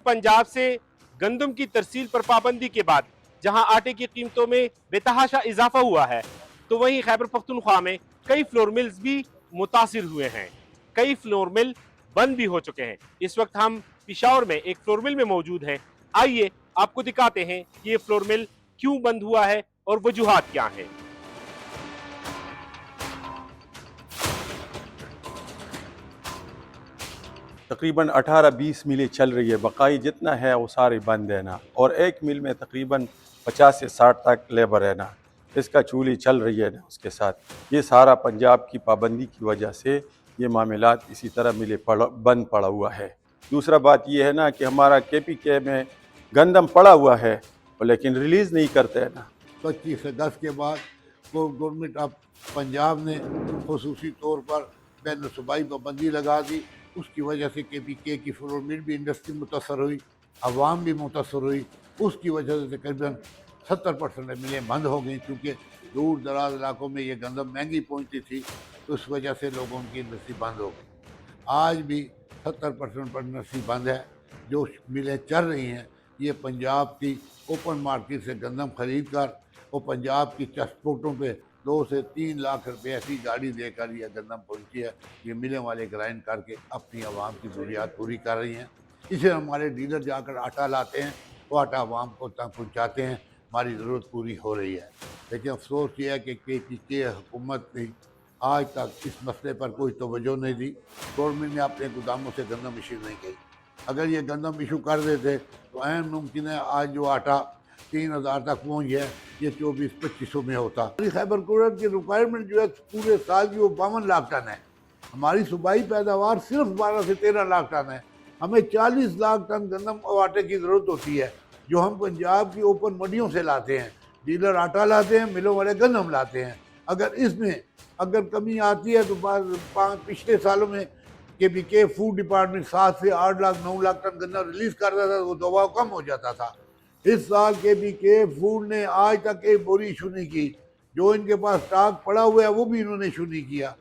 पंजाब से गंदम की तरसील पर पाबंदी के बाद जहां आटे की कीमतों में बेतहाशा इजाफा हुआ है, तो वहीं खैबर पख्तूनख्वा में कई फ्लोर मिल्स भी मुतासिर हुए हैं। कई फ्लोर मिल बंद भी हो चुके हैं। इस वक्त हम पिशावर में एक फ्लोर मिल में मौजूद हैं। आइए आपको दिखाते हैं कि ये फ्लोर मिल क्यों बंद हुआ है और वजूहात क्या हैं। तकरीबन 18-20 मिलें चल रही है, बकाई जितना है वो सारे बंद है ना, और एक मिल में तकरीबन 50 से 60 तक लेबर है ना, इसका चूली चल रही है ना उसके साथ। ये सारा पंजाब की पाबंदी की वजह से ये मामलात इसी तरह बंद पड़ा हुआ है। दूसरा बात ये है ना कि हमारा KPK में गंदम पड़ा हुआ है लेकिन रिलीज़ नहीं करते हैं ना। 25 अगस्त के बाद गवर्नमेंट ऑफ पंजाब ने खसूसी तौर पर बैन सूबाई पाबंदी लगा दी। उसकी वजह से KPK की फ्लोर मिल भी इंडस्ट्री मुतासर हुई, अवाम भी मुतासर हुई। उसकी वजह से तकरीबन 70% मिलें बंद हो गई, क्योंकि दूर दराज इलाकों में ये गंदम महंगी पहुंचती थी, तो उस वजह से लोगों की इंडस्ट्री बंद हो गई। आज भी 70% पर इंडस्ट्री बंद है। जो मिलें चल रही हैं ये पंजाब की ओपन मार्केट से गंदम खरीद कर वो पंजाब की ट्रांसपोर्टों पे 2 से 3 लाख रुपए ऐसी गाड़ी देकर यह गंदम पहुंची है। ये मिलें वाले ग्राइंड करके अपनी आवाम की ज़रूरियात पूरी कर रही हैं। इसे हमारे डीलर जाकर आटा लाते हैं, वो आटा आवाम को तक पहुँचाते हैं, हमारी ज़रूरत पूरी हो रही है। लेकिन अफसोस ये है कि KPK हुकूमत ने आज तक इस मसले पर कोई तवज्जो नहीं दी। गवर्नमेंट ने अपने गोदामों से गंदम इशू नहीं की। अगर ये गंदम इशू कर देते तो अहम मुमकिन है आज जो आटा 3000 तक पहुँच गया, ये 2400-2500 में होता। खैबर कुरत की रिक्वायरमेंट जो है पूरे साल की वो 52 लाख टन है। हमारी सूबाई पैदावार सिर्फ 12 से 13 लाख टन है। हमें 40 लाख टन गंदम और आटे की ज़रूरत होती है, जो हम पंजाब की ओपन मंडियों से लाते हैं। डीलर आटा लाते हैं, मिलों वाले गंदम लाते हैं। अगर इसमें कमी आती है तो पिछले सालों में KPK फूड डिपार्टमेंट 7 से 8 लाख 9 लाख टन गन्ना रिलीज़ करता था, वो दबाव कम हो जाता था। इस साल KPK फूड ने आज तक एक बोरी इशू नहीं की। जो इनके पास स्टॉक पड़ा हुआ है वो भी इन्होंने इशू नहीं किया।